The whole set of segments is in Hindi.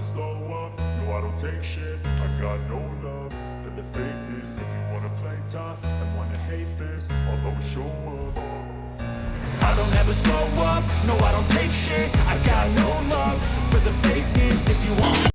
slow up, no I don't take shit. I got no love for the fakeness. If you wanna play tough and wanna hate this, I'll always show up. I don't ever slow up, no I don't take shit. I got no love for the fakeness. If you want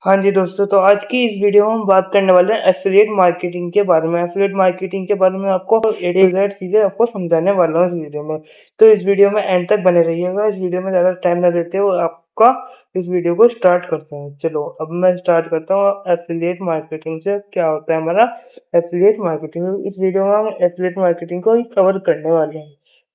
हाँ जी दोस्तों, तो आज की इस वीडियो में हम बात करने वाले हैं एफिलिएट मार्केटिंग के बारे में। एफिलिएट मार्केटिंग के बारे में आपको ए टू जेड चीज़ें आपको समझाने वाला हूँ इस वीडियो में। तो इस वीडियो में एंड तक बने रहिएगा। इस वीडियो में ज़्यादा टाइम ना देते हुए आपका इस वीडियो को स्टार्ट करते हैं। चलो अब मैं स्टार्ट करता हूँ एफिलिएट मार्केटिंग से क्या होता है हमारा एफिलिएट मार्केटिंग। इस वीडियो में हम एफिलिएट मार्केटिंग को ही कवर करने वाले हैं,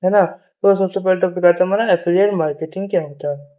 है ना। तो सबसे पहले टॉपिक आता है हमारा एफिलिएट मार्केटिंग क्या होता है।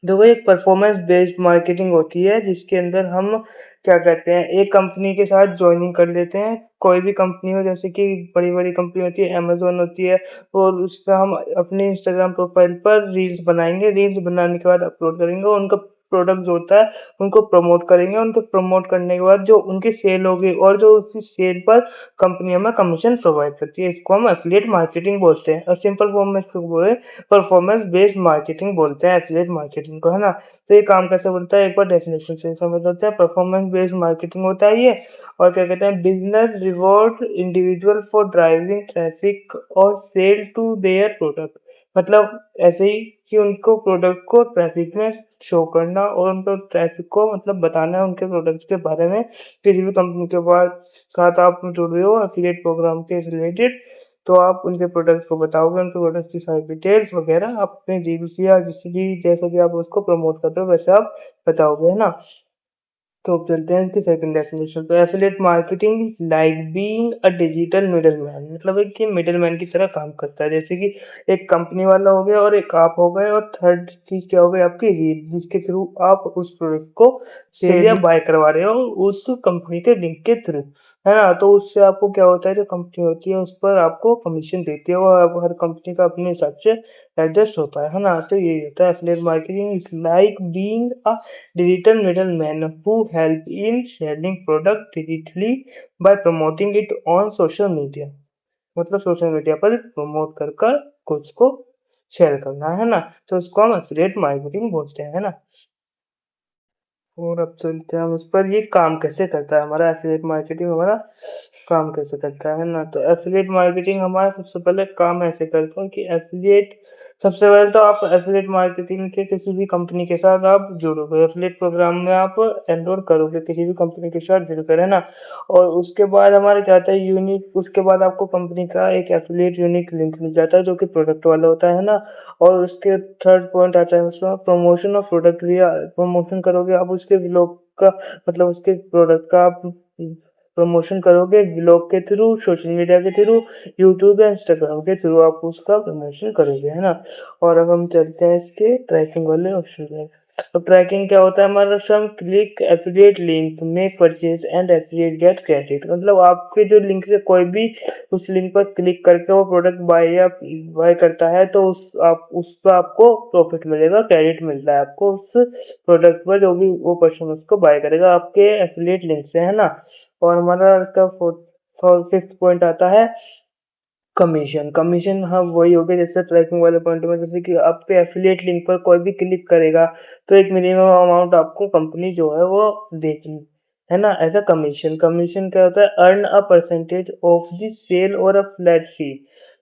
देखो, एक परफॉर्मेंस बेस्ड मार्केटिंग होती है जिसके अंदर हम क्या कहते हैं, एक कंपनी के साथ ज्वाइनिंग कर लेते हैं। कोई भी कंपनी हो, जैसे कि बड़ी बड़ी कंपनी होती है, अमेजोन होती है, और उसका हम अपने इंस्टाग्राम प्रोफाइल पर रील्स बनाएंगे। रील्स बनाने के बाद अपलोड करेंगे, उनका प्रोडक्ट जो होता है उनको प्रमोट करेंगे। उनको प्रमोट करने के बाद जो उनकी सेल होगी और जो उसकी सेल पर कंपनी हमें कमीशन प्रोवाइड करती है, इसको हम एफिलिएट मार्केटिंग बोलते हैं। और सिंपल फॉर्म में इसको बोले परफॉर्मेंस बेस्ड मार्केटिंग बोलते हैं एफिलिएट मार्केटिंग को, है ना। तो ये काम कैसे बोलता है, एक बार डेफिनेशन से समझ लेते हैं। परफॉर्मेंस बेस्ड मार्केटिंग होता है ये, और क्या कहते हैं, business reward individual for driving traffic और सेल टू देयर प्रोडक्ट। मतलब ऐसे ही कि उनको प्रोडक्ट को ट्रैफिक में शो करना और उनको ट्रैफिक को मतलब बताना है उनके प्रोडक्ट के बारे में। किसी भी कंपनी के साथ आप जुड़ रहे हो एफिलिएट प्रोग्राम के रिलेटेड, तो आप उनके प्रोडक्ट को बताओगे, उनके प्रोडक्ट की सारी डिटेल्स वगैरह आप अपने रील्स या जिस भी जैसे भी आप उसको प्रमोट कर रहे हो वैसे आप बताओगे, है ना। तो अब चलते हैं इसकी सेकंड डेफिनेशन पे। Affiliate marketing is like being a digital middleman. मतलब एक ये मिडलमैन की तरह काम करता है, जैसे कि एक कंपनी वाला हो गया और एक आप हो गए, और थर्ड चीज क्या हो गई आपकी रील, जिसके थ्रू आप उस प्रोडक्ट को सेल या बाय करवा रहे हो उस कंपनी के लिंक के थ्रू, है ना। तो उससे आपको क्या होता है, जो कंपनी होती है उस पर आपको कमीशन देती है, वो हर कंपनी का अपने हिसाब से एडजस्ट होता है ना। तो यही होता है affiliate marketing is like being a digital middlemen who help in selling product digitally by promoting it on social media। मतलब सोशल मीडिया पर प्रमोट कर कर कुछ को शेयर करना, है ना। तो उसको हम एफिलिएट मार्केटिंग बोलते हैं, है ना। और अब चलते हैं हम उस पर, ये काम कैसे करता है हमारा एफिलिएट मार्केटिंग, हमारा काम कैसे करता है ना। तो एफिलिएट मार्केटिंग हमारा सबसे पहले काम ऐसे करता है कि एफिलिएट सबसे पहले तो आप एफिलिएट मार्केटिंग के किसी भी कंपनी के साथ आप जुड़ोगे, एफिलिएट प्रोग्राम में आप एनरोल करोगे किसी भी कंपनी के साथ जुड़कर, है ना। और उसके बाद हमारे क्या आता है, यूनिक, उसके बाद आपको कंपनी का एक एफिलिएट यूनिक लिंक मिल जाता है जो कि प्रोडक्ट वाला होता है ना। और उसके थर्ड पॉइंट आता है उसमें प्रमोशन ऑफ प्रोडक्ट। भी प्रमोशन करोगे आप उसके ब्लॉग का, मतलब उसके प्रोडक्ट का आप प्रमोशन करोगे ब्लॉग के थ्रू, सोशल मीडिया के थ्रू, यूट्यूब या इंस्टाग्राम के थ्रू आप उसका प्रमोशन करोगे, है ना। और अब हम चलते हैं इसके ट्रैकिंग वाले ऑप्शन में। तो ट्रैकिंग क्या होता है हमारा, some click affiliate link make purchase and affiliate get credit. मतलब आपके जो लिंक से कोई भी उस लिंक पर क्लिक करके वो प्रोडक्ट बाय करता है, तो उस पर आपको प्रॉफिट मिलेगा, क्रेडिट मिलता है आपको उस प्रोडक्ट पर, जो भी वो पर्सन उसको बाय करेगा आपके एफिलिएट लिंक से, है ना। और हमारा इसका फिफ्थ पॉइंट आता है कमीशन। कमीशन हाँ वही हो गया जैसे ट्रैकिंग वाले पॉइंट में, जैसे कि आपके एफिलिएट लिंक पर कोई भी क्लिक करेगा तो एक मिनिमम अमाउंट आपको कंपनी जो है वो देगी, है ना। ऐसा कमीशन, कमीशन क्या होता है, earn a percentage of the sale और अ फ्लैट फी।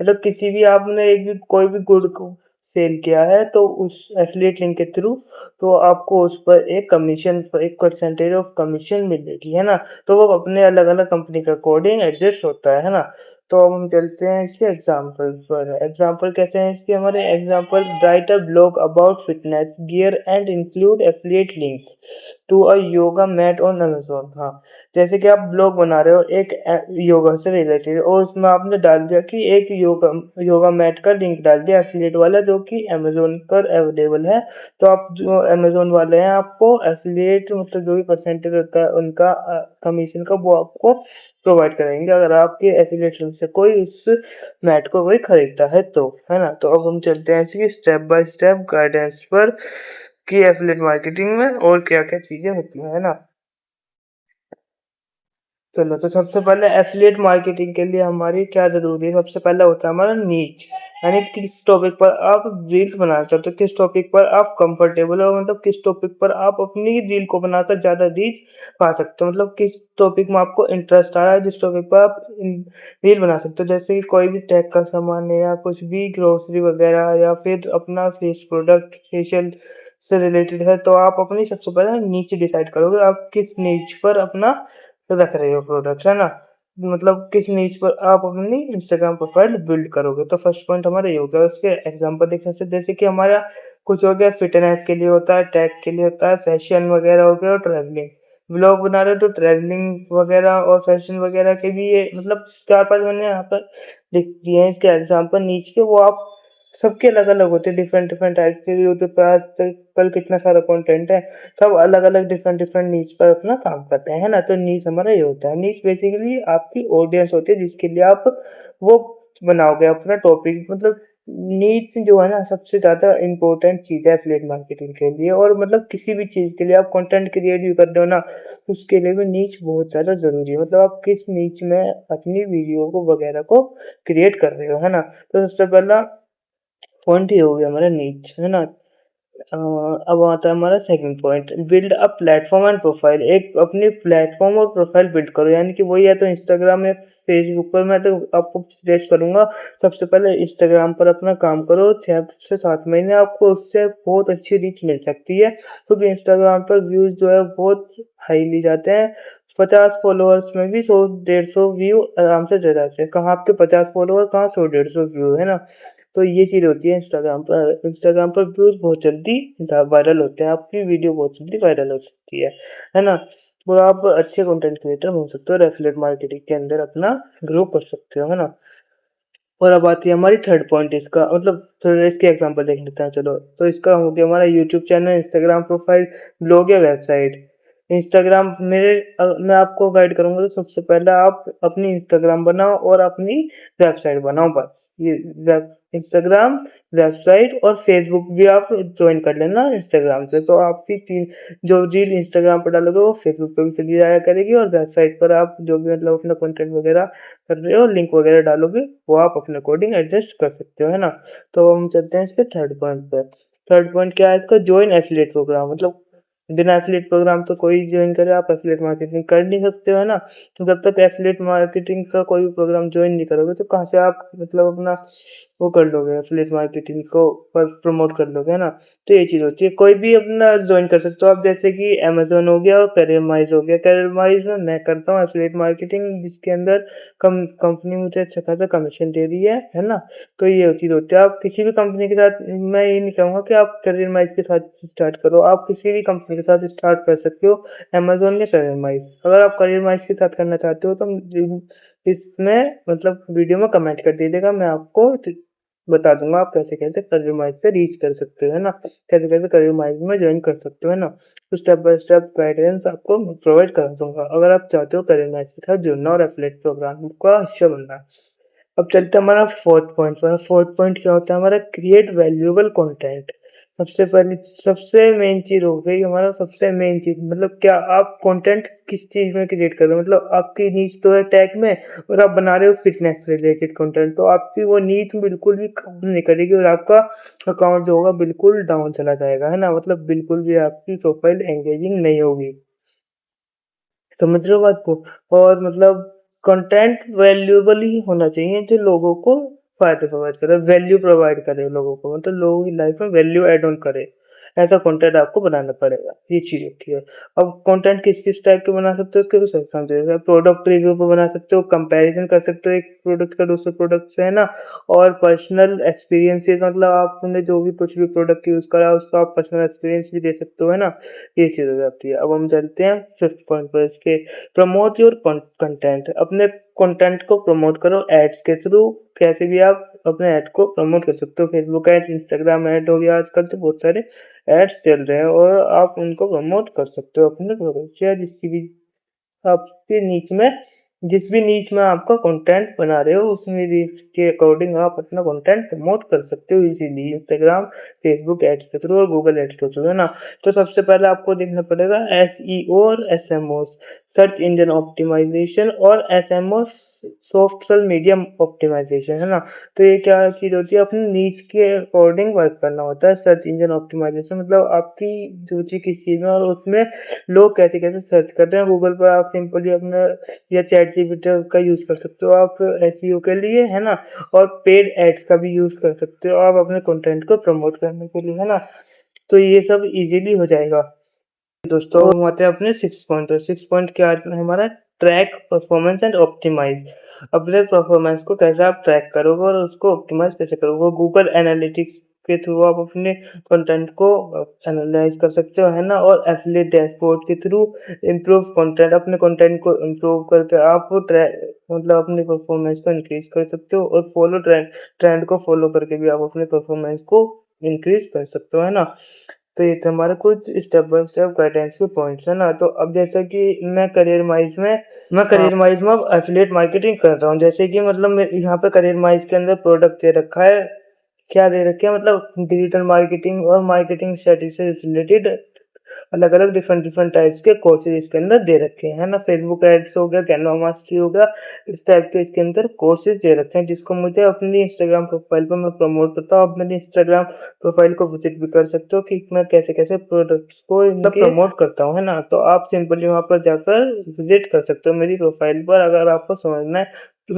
मतलब किसी भी आपने एक भी कोई भी गुड को सेल किया है तो उस एफिलिएट लिंक के थ्रू, तो आपको उस पर एक कमीशन, एक परसेंटेज ऑफ कमीशन मिलेगी, है ना। तो वो अपने अलग अलग कंपनी के अकॉर्डिंग एडजस्ट होता है ना। तो अब हम चलते हैं इसके एग्जाम्पल पर। एग्जाम्पल कैसे हैं इसके हमारे, example write a blog about fitness gear and include affiliate link to a yoga mat on Amazon. हाँ, जैसे कि आप ब्लॉग बना रहे हो एक योगा से रिलेटेड, और उसमें आपने डाल दिया कि एक योगा मैट का लिंक डाल दिया एफिलिएट वाला, जो कि अमेजोन पर अवेलेबल है। तो आप जो अमेजोन वाले हैं आपको एफिलिएट मतलब जो भी परसेंटेज होता है उनका कमीशन का, वो आपको प्रोवाइड करेंगे अगर आपके एफिलिएट लिंक से कोई उस मैट को कोई खरीदता है तो, है ना। तो अब हम चलते हैं इसकी स्टेप बाय स्टेप गाइडेंस पर कि एफिलिएट मार्केटिंग में और क्या क्या चीजें होती हैं, है ना। चलो, तो सबसे पहले एफिलिएट मार्केटिंग के लिए हमारी क्या जरूरी है, सबसे पहले होता है हमारा नीच। यानी कि किस टॉपिक पर आप रील्स बनाना चाहते हो, किस टॉपिक पर आप कंफर्टेबल हो, मतलब किस टॉपिक पर आप अपनी रील को बनाकर ज़्यादा रीच पा सकते हो, मतलब किस टॉपिक में आपको इंटरेस्ट आ रहा है, जिस टॉपिक पर आप रील बना सकते हो। जैसे कि कोई भी टेक का सामान है या कुछ भी ग्रोसरी वगैरह या फिर अपना फेस प्रोडक्ट फेशियल से रिलेटेड है, तो आप अपनी सबसे पहले नीचे डिसाइड करोगे आप किस नीच पर अपना रख रहे हो प्रोडक्ट, है ना। मतलब किस नीच पर आप अपनी इंस्टाग्राम प्रोफाइल बिल्ड करोगे। तो फर्स्ट पॉइंट हमारा ये हो गया। उसके एग्जांपल देखने से जैसे कि हमारा कुछ हो गया फिटनेस के लिए होता है, टेक के लिए होता है, फैशन वगैरह हो गया और ट्रैवलिंग। व्लॉग बना रहे हो तो ट्रैवलिंग वगैरह और फैशन वगैरह के भी ये मतलब 4-5 मैंने यहाँ पर लिख दिए हैं इसके एग्जांपल नीचे के, वो आप सबके अलग-अलग होते हैं, डिफरेंट डिफरेंट टाइप के। यूट्यूब पे आजकल कितना सारा कंटेंट है, सब अलग-अलग डिफरेंट डिफरेंट नीच पर अपना काम करते हैं, है ना। तो नीच हमारा ये होता है। नीच बेसिकली आपकी ऑडियंस होती है जिसके लिए आप वो बनाओगे अपना टॉपिक। मतलब नीच जो है ना सबसे ज़्यादा इम्पोर्टेंट चीज़ है एफिलिएट मार्केटिंग के लिए। और मतलब किसी भी चीज़ के लिए आप कंटेंट क्रिएट भी कर रहे हो ना, उसके लिए भी नीच बहुत ज़्यादा ज़रूरी है। मतलब आप किस नीच में अपनी वीडियो को वगैरह को क्रिएट कर रहे हो, है ना। तो सबसे पहला पॉइंट ये हो गया हमारा नीच, है ना। अब आता है हमारा second point, build a platform and profile. एक अपनी प्लेटफॉर्म और प्रोफाइल बिल्ड करो, यानी कि वही या तो इंस्टाग्राम या फेसबुक पर। मैं तो आपको सजेस्ट करूंगा सबसे पहले इंस्टाग्राम पर अपना काम करो। 6 से 7 महीने आपको उससे बहुत अच्छी रीच मिल सकती है, क्योंकि इंस्टाग्राम पर व्यूज जो है बहुत हाई ली जाते हैं। 50 फॉलोअर्स में भी 100-150 व्यू आराम से चले जाते हैं। कहाँ आपके 50 फॉलोअर, कहाँ 100-150 व्यू, है ना। तो ये चीज़ होती है इंस्टाग्राम पर व्यूज़ बहुत जल्दी वायरल होते हैं, आपकी वीडियो बहुत जल्दी वायरल हो सकती है ना। तो आप अच्छे कंटेंट क्रिएटर बन सकते हो और एफिलिएट मार्केटिंग के अंदर अपना ग्रो कर सकते हो, है ना। और अब आती है हमारी थर्ड पॉइंट इसका, मतलब थोड़ा इसके एग्जांपल देख लेते हैं चलो। तो इसका हो गया हमारा YouTube channel, Instagram profile, blog या वेबसाइट। इंस्टाग्राम मैं आपको गाइड करूंगा। तो सबसे पहले आप अपनी इंस्टाग्राम बनाओ और अपनी वेबसाइट बनाओ, बस ये इंस्टाग्राम, वेबसाइट और फेसबुक भी आप ज्वाइन कर लेना इंस्टाग्राम से। तो आपकी तीन जो रील इंस्टाग्राम पर डालोगे वो फेसबुक पे भी चली जाया करेगी, और वेबसाइट पर आप जो भी मतलब अपना कंटेंट वगैरह कर रहे हो लिंक वगैरह डालोगे वो आप अपने अकॉर्डिंग एडजस्ट कर सकते हो, है ना। तो हम चलते हैं इसके थर्ड पॉइंट पर। थर्ड पॉइंट क्या है इसका, ज्वाइन एफिलिएट प्रोग्राम। मतलब बिना एफिलिएट प्रोग्राम तो कोई ज्वाइन करे, आप एफिलिएट मार्केटिंग कर नहीं सकते हो, है ना। तो जब तक एफिलिएट मार्केटिंग का कोई भी प्रोग्राम ज्वाइन नहीं करोगे तो कहाँ से आप मतलब अपना वो कर लोगे, एफिलिएट मार्केटिंग को पर प्रमोट कर लोगे, है ना। तो ये चीज़ होती है, कोई भी अपना ज्वाइन कर सकते हो आप। जैसे कि अमेजोन हो गया और करियरमाइज हो गया। करियरमाइज में मैं करता हूँ एफिलिएट मार्केटिंग, जिसके अंदर कंपनी मुझे अच्छा खासा कमीशन दे रही है ना। तो ये चीज़ होती है। आप किसी भी कंपनी के साथ, मैं ये नहीं कहूँगा कि आप करियरमाइज के साथ स्टार्ट करो, आप किसी भी कंपनी के साथ स्टार्ट कर सकते हो, अमेजोन या करियरमाइज। अगर आप करियरमाइज के साथ करना चाहते हो तो इसमें मतलब वीडियो में कमेंट कर दीजिएगा, मैं आपको बता दूंगा आप कैसे कैसे करियरमाइज से रीच कर सकते हो, है ना। कैसे कैसे करियरमाइज में ज्वाइन कर सकते हो, है ना। तो स्टेप बाय स्टेप गाइडेंस आपको प्रोवाइड कर दूंगा अगर आप चाहते हो करियरमाइज के साथ जुड़ना और एफिलिएट प्रोग्राम का हिस्सा बनना। अब चलते हैं हमारा फोर्थ पॉइंट पर। फोर्थ पॉइंट क्या होता है हमारा, क्रिएट वैल्यूएबल कंटेंट। सबसे पहली सबसे मेन चीज हो गई हमारा, सबसे मेन चीज मतलब क्या आप कंटेंट किस चीज में क्रिएट कर रहे हो। मतलब आपकी नीच तो है टैग में, और आप बना रहे हो फिटनेस रिलेटेड कंटेंट, तो आपकी वो नीच बिल्कुल भी काम नहीं करेगी और आपका अकाउंट जो होगा बिल्कुल डाउन चला जाएगा, है ना। मतलब बिल्कुल भी आपकी प्रोफाइल एंगेजिंग नहीं होगी, समझ रहे हो बात को। और मतलब कंटेंट वैल्यूएबल ही होना चाहिए जो लोगों को फायदा प्रोवाइड करे, वैल्यू प्रोवाइड करे लोगों को, मतलब लोगों की लाइफ में वैल्यू ऐड ऑन करे। ऐसा कंटेंट आपको बनाना पड़ेगा, ये चीज होती है। अब कंटेंट किस किस टाइप के बना सकते हो उसके कुछ एग्जांपल, प्रोडक्ट रिव्यू पे बना सकते हो, कंपैरिजन कर सकते हो एक प्रोडक्ट का दूसरे प्रोडक्ट से, है ना। और पर्सनल एक्सपीरियंसेस, मतलब आपने जो भी कुछ भी प्रोडक्ट यूज करा उसका आप पर्सनल एक्सपीरियंस भी दे सकते हो, है ना। ये चीज़ हो जाती है। अब हम चलते हैं फिफ्थ पॉइंट पर इसके, प्रमोट योर कंटेंट। अपने कंटेंट को प्रमोट करो एड्स के थ्रू। कैसे भी आप अपने ऐड को प्रमोट कर सकते हो, फेसबुक एड, इंस्टाग्राम ऐड हो गया, आजकल तो बहुत सारे एड्स चल रहे हैं और आप उनको प्रमोट कर सकते हो अपने प्रोडक्ट या जिसकी भी आपके नीच में, जिस भी नीच में आपका कंटेंट बना रहे हो उसमें रीच के अकॉर्डिंग आप अपना कंटेंट प्रमोट कर सकते हो इजीली, इंस्टाग्राम, फेसबुक एड्स के थ्रू और गूगल एड्स के थ्रू, है ना। तो सबसे पहले आपको देखना पड़ेगा एसईओ और एसएमओ। सर्च इंजन ऑप्टिमाइजेशन और एसएमओ सोशल मीडिया ऑप्टिमाइजेशन, है ना। तो ये क्या चीज़ होती है, अपनी नीच के अकॉर्डिंग वर्क करना होता है। सर्च इंजन ऑप्टिमाइजेशन मतलब आपकी रुचि किस चीज़ में और उसमें लोग कैसे कैसे सर्च कर रहे हैं। गूगल पर आप सिंपली अपना या चैट जीपीटी का यूज़ कर सकते हो आप एसईओ के लिए, है ना। और पेड एड्स का भी यूज़ कर सकते हो आप अपने कंटेंट को प्रमोट करने के लिए, है ना। तो ये सब इजीली हो जाएगा। दोस्तों हम आते हैं अपने 6 पॉइंट पर। 6 पॉइंट क्या है हमारा, ट्रैक परफॉर्मेंस एंड ऑप्टिमाइज। अपने परफॉर्मेंस को कैसे आप ट्रैक करोगे और उसको ऑप्टिमाइज कैसे करोगे। गूगल एनालिटिक्स के थ्रू आप अपने कंटेंट को एनालाइज कर सकते हो, है ना। और एफिलिएट डैशबोर्ड के थ्रू इम्प्रूव कंटेंट, अपने कंटेंट को इम्प्रूव करके आप मतलब अपने परफॉर्मेंस को इंक्रीज कर सकते हो। और फॉलो ट्रेंड को फॉलो करके भी आप अपने परफॉर्मेंस को इंक्रीज कर सकते हो, है ना। तो ये थे हमारे कुछ स्टेप बाय स्टेप गाइडेंस के पॉइंट्स, है ना। तो अब जैसा कि मैं करियर वाइज में अब एफिलिएट मार्केटिंग कर रहा हूँ। जैसे कि मतलब यहाँ पे करियर वाइज के अंदर प्रोडक्ट दे रखा है, क्या दे रखे हैं, मतलब डिजिटल मार्केटिंग और मार्केटिंग स्ट्रेटेजी से रिलेटेड अलग अलग डिफरेंट डिफरेंट टाइप्स के कोर्सेज इसके अंदर दे रखे हैं, ना। फेसबुक एड्स हो गया, कैनवा मास्टरी हो गया, इस टाइप के इसके अंदर कोर्सेज दे रखे हैं जिसको मुझे अपनी इंस्टाग्राम प्रोफाइल पर मैं प्रमोट करता हूँ। आप मेरी इंस्टाग्राम प्रोफाइल को विजिट भी कर सकते हो कि मैं कैसे कैसे प्रोडक्ट्स को इनके प्रमोट करता हूँ, है ना। तो आप सिंपली वहाँ पर जाकर विजिट कर सकते हो मेरी प्रोफाइल पर, अगर आपको समझना है कि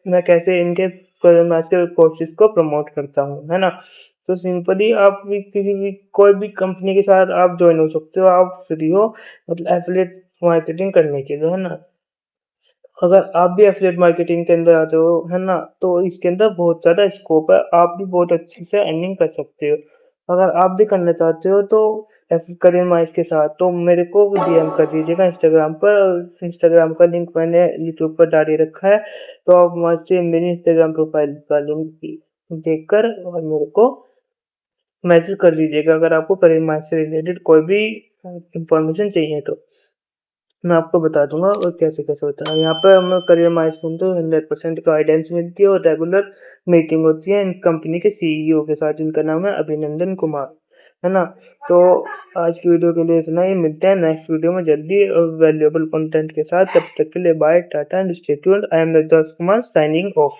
मैं कैसे इनके कोर्सेज को प्रमोट करता हूँ, है ना। तो सिंपली आप भी किसी भी कोई भी कंपनी के साथ आप ज्वाइन हो सकते हो, आप फ्री हो मतलब एफिलिएट मार्केटिंग करने के लिए, है ना। अगर आप भी एफिलिएट मार्केटिंग के अंदर आते हो, है ना, तो इसके अंदर बहुत ज़्यादा स्कोप है, आप भी बहुत अच्छे से अर्निंग कर सकते हो। अगर आप भी करना चाहते हो तो करियर माइंड्स के साथ तो मेरे को डीएम कर दीजिएगा इंस्टाग्राम पर। इंस्टाग्राम का लिंक मैंने यूट्यूब पर डाल ही रखा है, तो आप वहाँ से मेरी इंस्टाग्राम प्रोफाइल का लिंक देखकर और मेरे को मैसेज कर दीजिएगा अगर आपको करियर माइंड से रिलेटेड कोई भी इंफॉर्मेशन चाहिए तो मैं आपको बता दूंगा और कैसे कैसे होता है। यहाँ पर हमें करियर माइलस्टोन तो 100% गाइडेंस मिलती है और रेगुलर मीटिंग होती है इन कंपनी के सीईओ के साथ, जिनका नाम है अभिनंदन कुमार, है ना। तो आज की वीडियो के लिए इतना ही, मिलते हैं नेक्स्ट वीडियो में जल्दी और वैल्यूएबल कंटेंट के साथ। तब तक के लिए bye, tata and stay tuned. I am Rajat Kumar signing of.